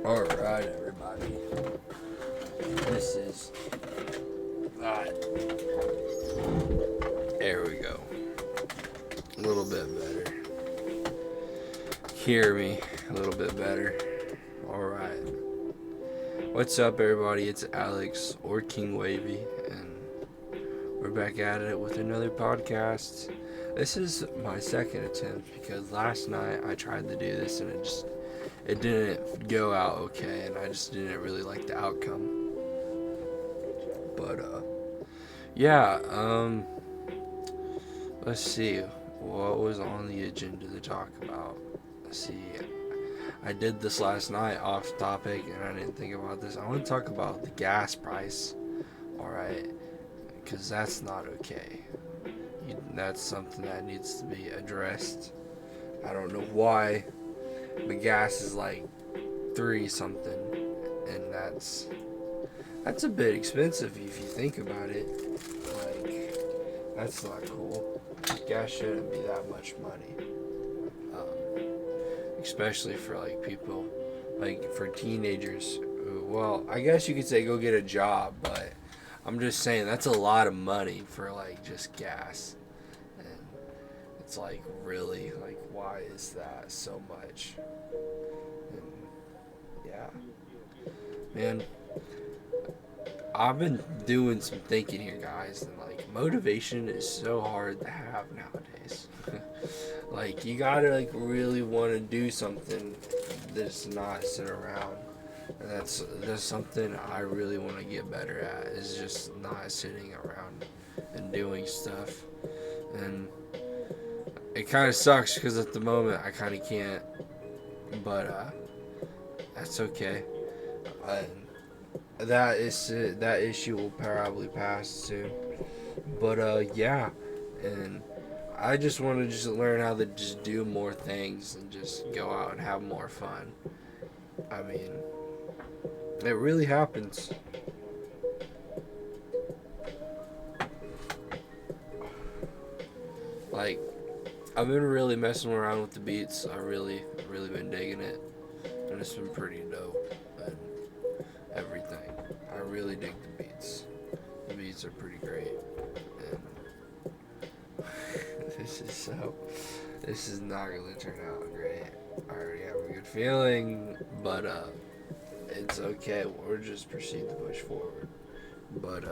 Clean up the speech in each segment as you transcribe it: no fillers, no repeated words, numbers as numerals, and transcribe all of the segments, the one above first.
Alright, everybody. This is that. There we go. A little bit better. Hear me a little bit better. Alright. What's up, everybody? It's Alex or King Wavy, and we're back at it with another podcast. This is my second attempt because last night I tried to do this and it didn't go out okay, and I just didn't really like the outcome. But yeah, let's see what was on the agenda to talk about. Let's see, I did this last night off topic and I didn't think about this. I want to talk about the gas price, alright, because that's not okay. That's something that needs to be addressed. I don't know why, but gas is like $3 something, and that's a bit expensive if you think about it. Like, that's not cool. Gas shouldn't be that much money, especially for like people, like for teenagers. Well, I guess you could say go get a job, but I'm just saying that's a lot of money for like just gas. And it's like, really, like, why is that so much? And yeah, man, I've been doing some thinking here, guys, and like motivation is so hard to have nowadays. Like, you gotta like really want to do something that's not sit around. And that's something I really want to get better at, is just not sitting around and doing stuff. And it kind of sucks because at the moment I kind of can't, but that's okay. That issue will probably pass soon. But yeah, and I just want to just learn how to just do more things and just go out and have more fun. I mean, it really happens. Like, I've been really messing around with the beats. I really been digging it, and it's been pretty dope and everything. I really dig the beats. The beats are pretty great, and this is not gonna turn out great. I already have a good feeling, but it's okay. We'll just proceed to push forward. But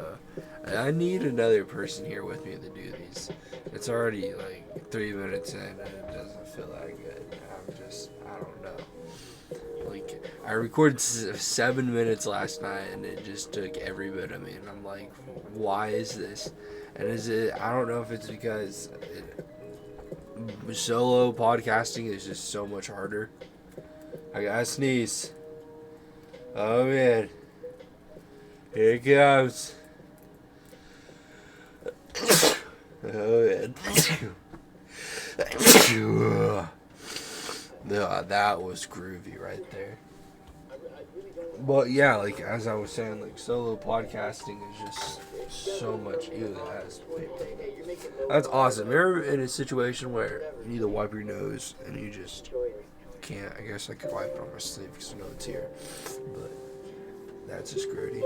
I need another person here with me to do these. It's already like 3 minutes in and it doesn't feel that good. I don't know. Like, I recorded 7 minutes last night and it just took every bit of me. And I'm like, why is this? And I don't know if it's because solo podcasting is just so much harder. I gotta sneeze. Oh man. Here it comes. Oh man. No, that was groovy right there. But yeah, like as I was saying, like solo podcasting is just so much. Ew, that's awesome. You're in a situation where you need to wipe your nose and you just can't. I guess I could wipe it on my sleeve because I know it's here. But that's just grody.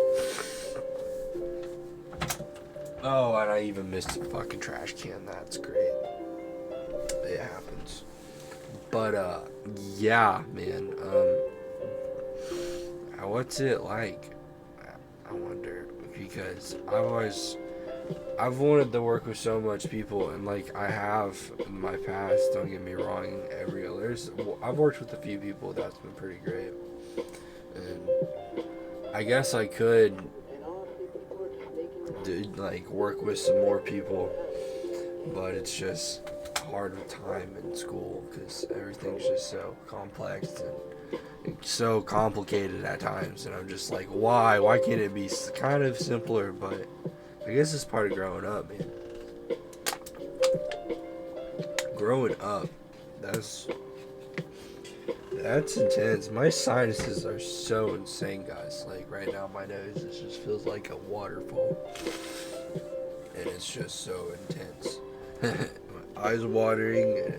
Oh, and I even missed a fucking trash can. That's great. It happens. But yeah, man. What's it like? I wonder, because I've wanted to work with so much people, and like I have in my past. Don't get me wrong. I've worked with a few people that's been pretty great, and I guess I could work with some more people, but it's just hard with time in school because everything's just so complex and so complicated at times, and I'm just like, why can't it be kind of simpler? But I guess it's part of growing up, man. Growing up, that's intense. My sinuses are so insane, guys. Like right now, my nose just feels like a waterfall, and it's just so intense. My eyes are watering, and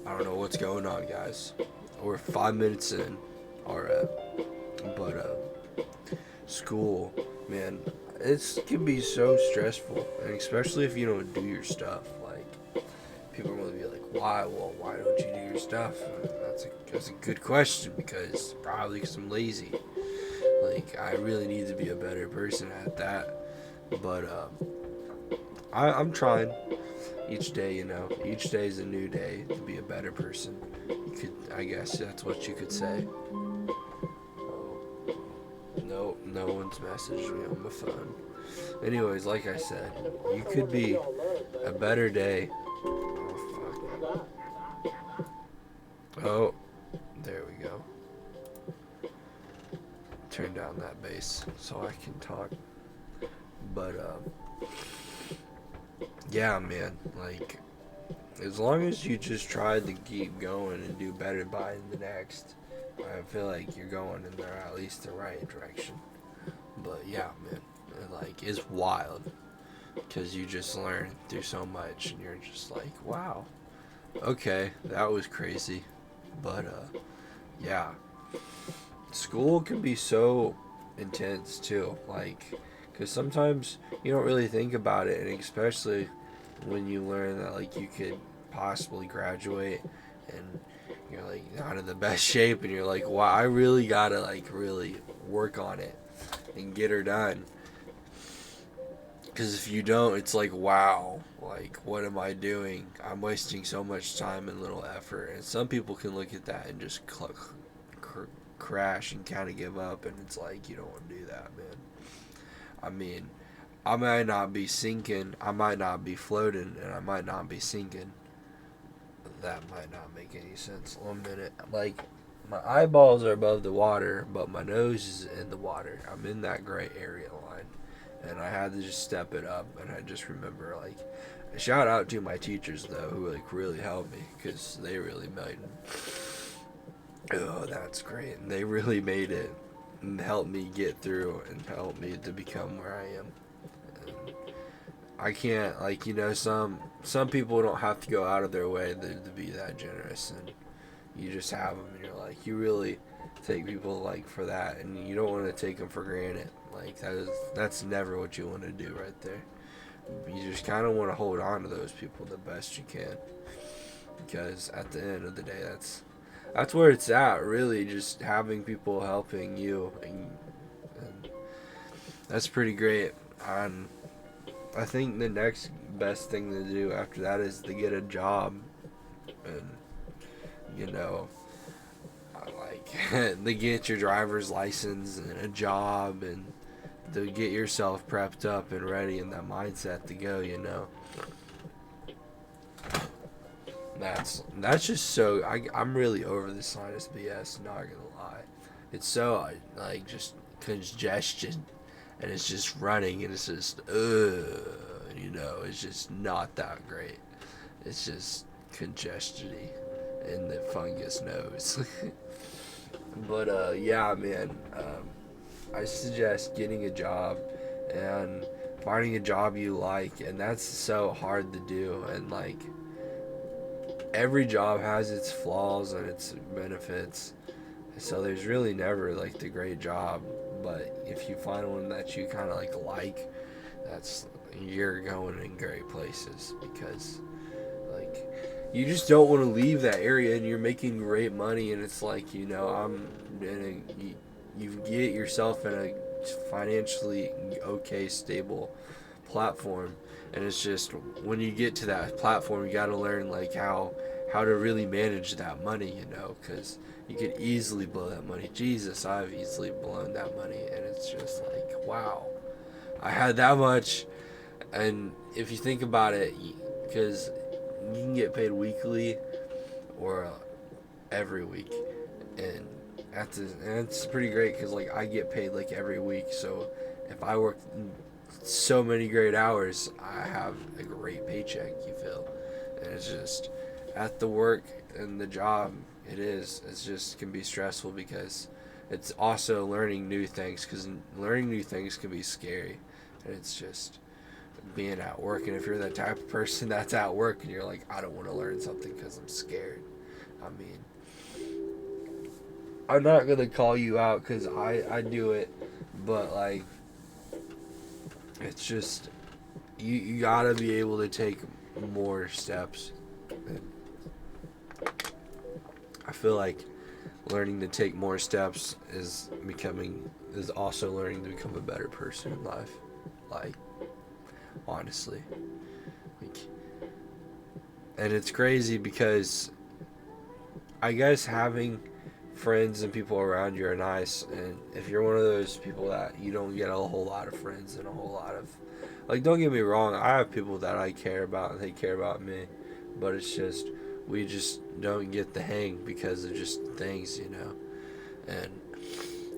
I don't know what's going on, guys. We're 5 minutes in, Or but school, man, it can be so stressful, and especially if you don't do your stuff. Like, people will be like, "Why? Well, why don't you do your stuff?" And that's a good question, because probably because I'm lazy. Like, I really need to be a better person at that. But I'm trying each day. Each day is a new day to be a better person. I guess that's what you could say. Oh, no one's messaged me on my phone. Anyways, like I said, you could be a better day. Oh, fuck. Oh, there we go. Turn down that bass so I can talk. But, yeah, man, like, as long as you just try to keep going and do better by the next, I feel like you're going in there at least the right direction. But yeah, man, it's wild, because you just learn through so much, and you're just like, wow, okay, that was crazy. But yeah, school can be so intense too, like, because sometimes you don't really think about it, and especially when you learn that, like, you could possibly graduate and you're like not in the best shape, and you're like, wow, I really gotta like really work on it and get her done. Because if you don't, it's like, wow, like, what am I doing? I'm wasting so much time and little effort. And some people can look at that and just crash and kind of give up. And it's like, you don't want to do that, man. I mean, I might not be sinking, I might not be floating, and I might not be sinking. That might not make any sense. 1 minute. Like, my eyeballs are above the water, but my nose is in the water. I'm in that gray area line. And I had to just step it up. And I just remember, like, shout out to my teachers, though, who, like, really helped me, because they really made it. Oh, that's great. And they really made it and helped me get through and helped me to become where I am. And I can't, like, some people don't have to go out of their way to be that generous, and you just have them, and you're like, you really take people, like, for that, and you don't want to take them for granted. Like, that's never what you want to do right there. You just kind of want to hold on to those people the best you can, because at the end of the day, that's where it's at, really, just having people helping you, and that's pretty great. And I think the next best thing to do after that is to get a job, and like to get your driver's license and a job, and to get yourself prepped up and ready in that mindset to go. That's just so I'm really over this sinus BS. Not gonna lie, it's so like just congestion, and it's just running, and it's just it's just not that great. It's just congestiony in the fungus nose. But yeah, man, I suggest getting a job and finding a job you like, and that's so hard to do. And like, every job has its flaws and its benefits, so there's really never like the great job. But if you find one that you kind of like, that's you're going in great places, because like, you just don't want to leave that area, and you're making great money, and it's like, you get yourself in a financially okay, stable platform, and it's just when you get to that platform, you got to learn like how to really manage that money, because you could easily blow that money. Jesus, I've easily blown that money, and it's just like, wow, I had that much. And if you think about it, because you can get paid weekly or every week, and that's pretty great, because like I get paid like every week. So if I work so many great hours, I have a great paycheck. You feel, and it's just at the work and the job. It's just can be stressful, because it's also learning new things. Because learning new things can be scary, and it's just being at work. And if you're that type of person that's at work and you're like, I don't want to learn something because I'm scared, I mean, I'm not gonna call you out because I do it, but like it's just you gotta be able to take more steps. And I feel like learning to take more steps is also learning to become a better person in life. Like honestly, like, and it's crazy because I guess having friends and people around you are nice, and if you're one of those people that you don't get a whole lot of friends and a whole lot of, like, don't get me wrong, I have people that I care about and they care about me, but it's just we just don't get the hang because of just things, and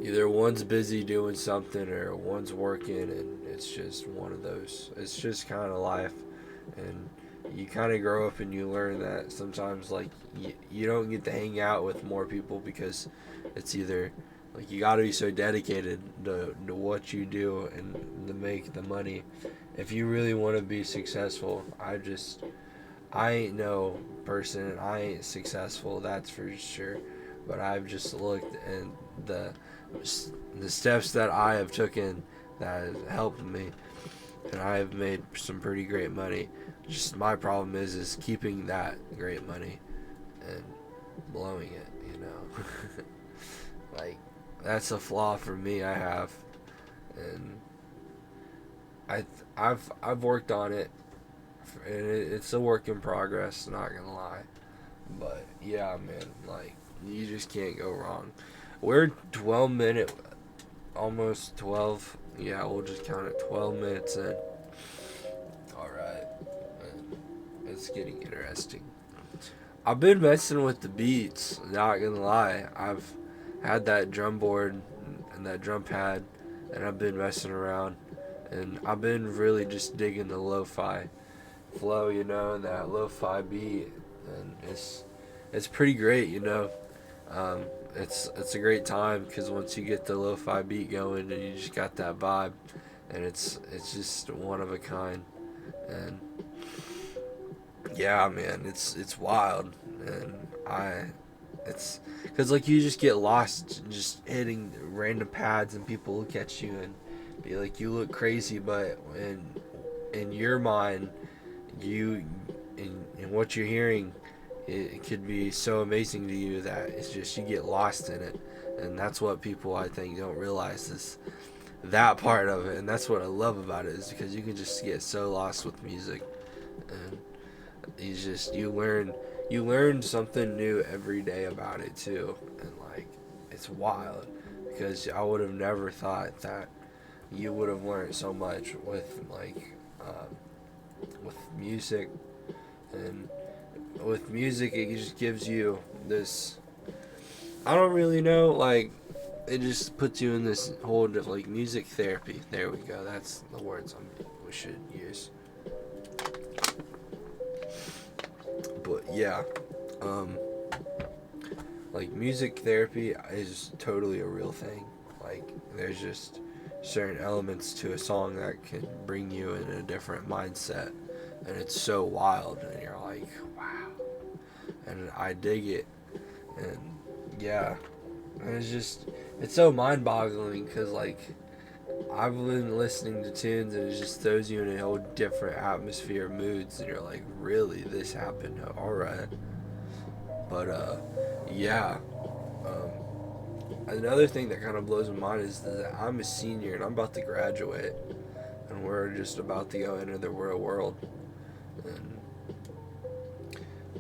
either one's busy doing something or one's working, and it's just one of those. It's just kind of life, and you kind of grow up and you learn that sometimes like you don't get to hang out with more people because it's either like you got to be so dedicated to what you do and to make the money. If you really want to be successful, I ain't no person and I ain't successful, that's for sure, but I've just looked and the steps that I have taken that has helped me, and I have made some pretty great money. Just my problem is keeping that great money and blowing it. Like that's a flaw for me I have, and I've worked on it, and it's a work in progress. Not gonna lie, but yeah, man, like you just can't go wrong. We're 12 minute, almost 12. Yeah, we'll just count it 12 minutes in. Alright. It's getting interesting. I've been messing with the beats, not gonna lie. I've had that drum board and that drum pad, and I've been messing around. And I've been really just digging the lo-fi flow, and that lo-fi beat. And it's pretty great. It's a great time because once you get the lo-fi beat going and you just got that vibe, and it's just one of a kind. And yeah, man, it's wild, and it's because like you just get lost just hitting random pads, and people look at you and be like, you look crazy, but in your mind, you in what you're hearing, it could be so amazing to you that it's just you get lost in it, and that's what people I think don't realize is that part of it, and that's what I love about it is because you can just get so lost with music, and you learn something new every day about it too, and like it's wild because I would have never thought that you would have learned so much with with music, and with music it just gives you this, I don't really know, like it just puts you in this whole like music therapy. There we go. That's the words we should use. But yeah, like music therapy is totally a real thing. Like there's just certain elements to a song that can bring you in a different mindset, and it's so wild, and you're like, wow, and I dig it, and yeah, and it's so mind-boggling because like I've been listening to tunes and it just throws you in a whole different atmosphere, moods, and you're like, really, this happened? All right, but yeah. Another thing that kind of blows my mind is that I'm a senior and I'm about to graduate, and we're just about to go into the real world, and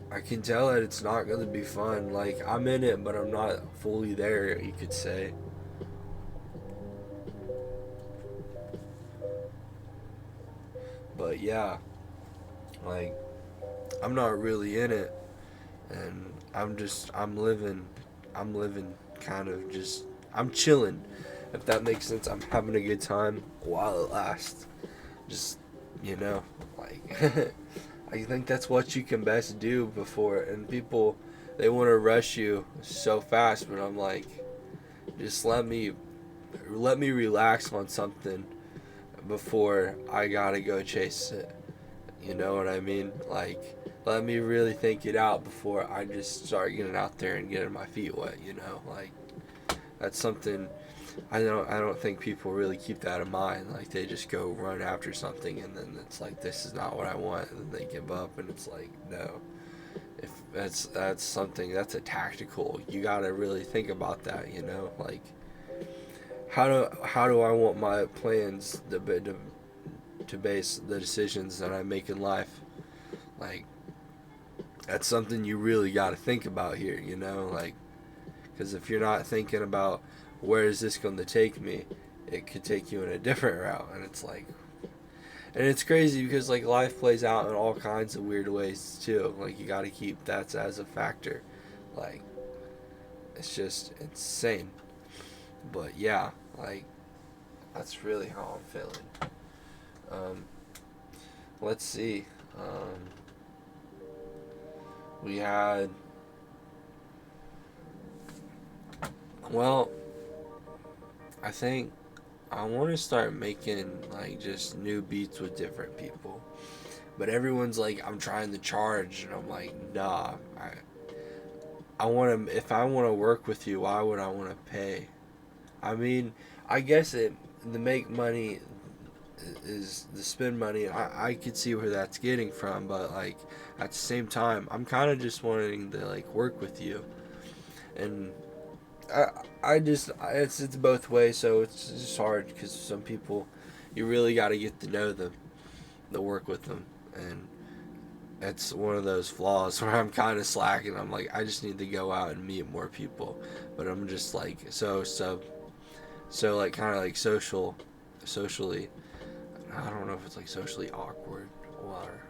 I can tell that it's not going to be fun. Like I'm in it, but I'm not fully there, you could say. But yeah, like I'm not really in it, and I'm living kind of just, I'm chilling, if that makes sense. I'm having a good time while it lasts. Just, like I think that's what you can best do before, and people, they want to rush you so fast, but I'm like, just let me relax on something before I gotta go chase it. You know what I mean? Like, let me really think it out before I just start getting out there and getting my feet wet, Like, That's something I don't think people really keep that in mind. Like they just go run after something and then it's like this is not what I want and then they give up and it's like no. If that's something that's a tactical. You got to really think about that, you know? Like how do I want my plans to base the decisions that I make in life? Like that's something you really got to think about here, you know? Like because if you're not thinking about where is this going to take me, it could take you in a different route. And it's like, and it's crazy because like life plays out in all kinds of weird ways too. Like you got to keep that as a factor. Like it's just insane. But yeah, like that's really how I'm feeling. Um, let's see. We had, well, I think I want to start making like just new beats with different people. But everyone's like, I'm trying to charge, and I'm like, nah. I want to. If I want to work with you, why would I want to pay? I mean, I guess it the make money is the spend money. I could see where that's getting from, but like at the same time, I'm kind of just wanting to like work with you, and I I just it's both ways. So it's just hard because some people, you really got to get to know them, to work with them, and it's one of those flaws where I'm kind of slacking. I'm like I just need to go out and meet more people, but I'm just like so like kind of like socially. I don't know if it's like socially awkward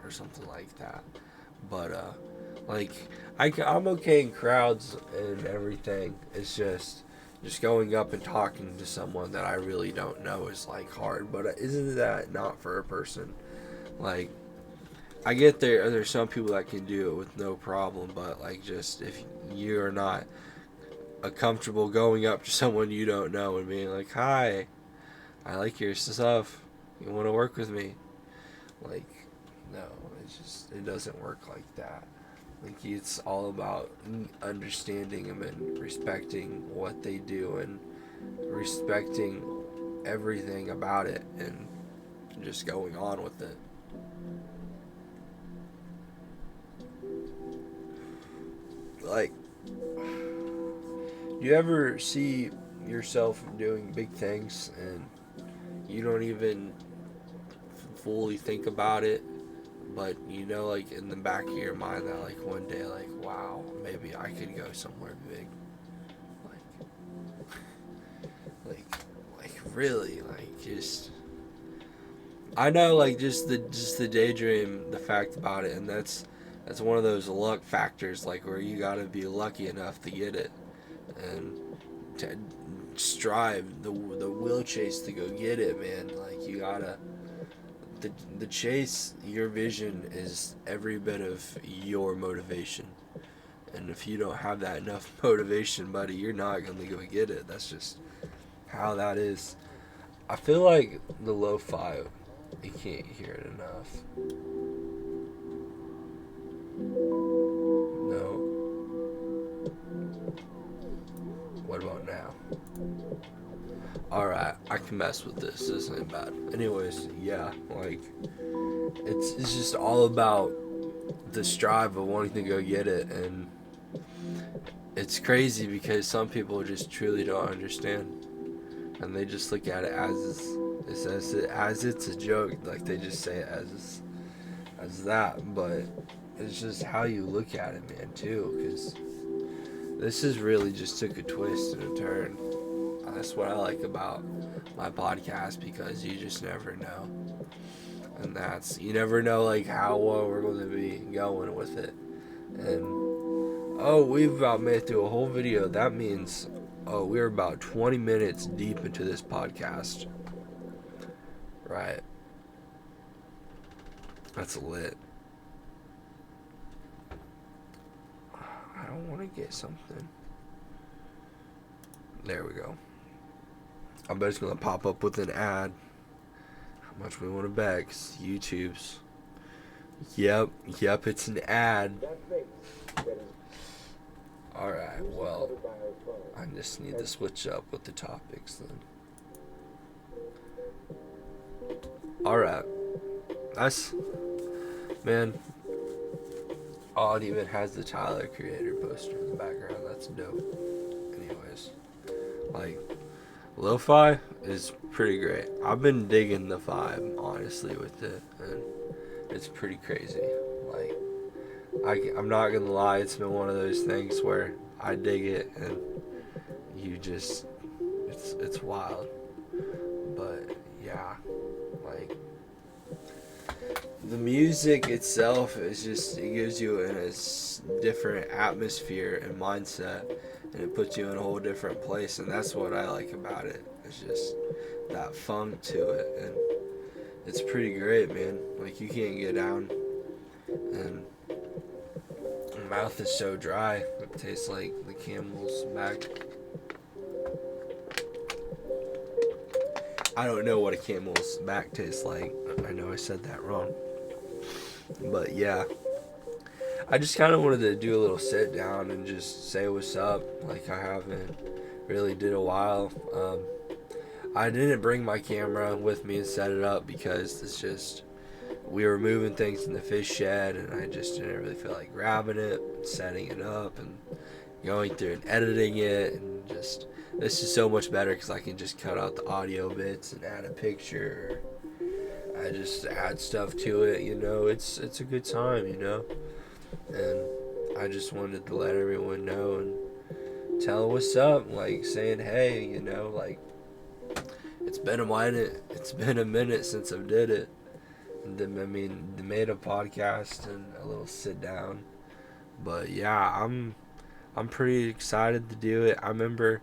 or something like that, but like I'm okay in crowds and everything. It's just going up and talking to someone that I really don't know is like hard. But isn't that not for a person? Like I get there's some people that can do it with no problem, but like just if you're not comfortable going up to someone you don't know and being like, "Hi, I like your stuff. You want to work with me?" Like, no, it doesn't work like that. Like it's all about understanding them and respecting what they do and respecting everything about it and just going on with it. Like, do you ever see yourself doing big things and you don't even fully think about it, but you know, like in the back of your mind that like one day, like, wow, maybe I could go somewhere big. Like, like really, like just. I know, like just the daydream, the fact about it, and that's one of those luck factors, like where you gotta be lucky enough to get it, and to strive the will chase to go get it, man. Like you gotta the chase, your vision is every bit of your motivation. And if you don't have that enough motivation, buddy, you're not gonna go get it. That's just how that is. I feel like the lo-fi, you can't hear it enough. No. What about now? Alright, I can mess with this. This ain't bad. Anyways, yeah, like it's just all about the strive of wanting to go get it, and it's crazy because some people just truly don't understand, and they just look at it as it's a joke. Like they just say it as that, but it's just how you look at it, man, too. Because this has really just took a twist and a turn. That's what I like about my podcast, because you just never know, and that's you never know like how well we're going to be going with it. And oh, we've about made it through a whole video. That means we're about 20 minutes deep into this podcast. Right. That's lit. I don't want to get something. There we go. I bet it's going to pop up with an ad. How much we want to bet? 'Cause YouTube's. Yep, it's an ad. Alright, well, I just need to switch up with the topics then. Alright, that's, man, oh, it even has the Tyler Creator poster in the background. That's dope. Anyways, like, lo-fi is pretty great. I've been digging the vibe, honestly, with it, and it's pretty crazy. Like, I'm not gonna lie, it's been one of those things where I dig it, and you just, it's wild. But, yeah, like, the music itself is just, it gives you a different atmosphere and mindset, and it puts you in a whole different place, and that's what I like about it. It's just that funk to it, and it's pretty great, man. Like, you can't get down, and my mouth is so dry, it tastes like the Camel's back. I don't know what a Camel's back tastes like. I know I said that wrong. But yeah, I just kind of wanted to do a little sit down and just say what's up. Like, I haven't really did a while. I didn't bring my camera with me and set it up because it's just, we were moving things in the fish shed, and I just didn't really feel like grabbing it, setting it up, and going through and editing it, and just, this is so much better because I can just cut out the audio bits and add a picture. I just add stuff to it, you know. It's a good time, you know. And I just wanted to let everyone know and tell what's up, like saying, hey, you know, like, it's been a minute since I did it. And then, I mean, they made a podcast and a little sit down. But yeah, I'm pretty excited to do it. I remember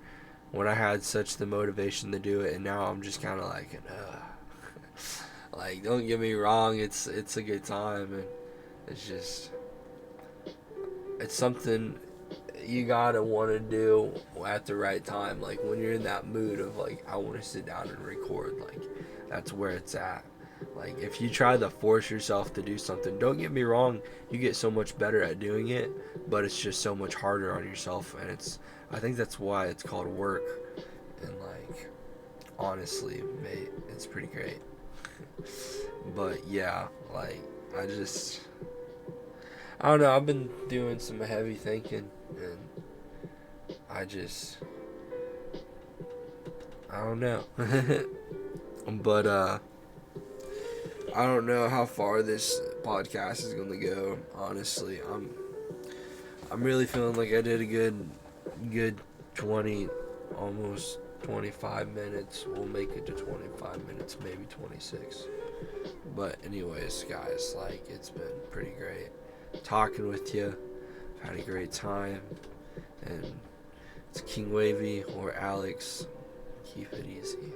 when I had such the motivation to do it, and now I'm just kind of like, like, don't get me wrong, it's a good time, and it's just, it's something you gotta want to do at the right time. Like, when you're in that mood of like, I want to sit down and record, like, that's where it's at. Like, if you try to force yourself to do something, don't get me wrong, you get so much better at doing it, but it's just so much harder on yourself, and I think that's why it's called work. And like, honestly, mate, it's pretty great. But yeah, like, I don't know, I've been doing some heavy thinking, and I don't know. But I don't know how far this podcast is gonna go, honestly. I'm really feeling like I did a good 20, almost 25 minutes. We'll make it to 25 minutes, maybe 26. But anyways, guys, like, it's been pretty great talking with you. I've had a great time. And it's King Wavy or Alex. Keep it easy.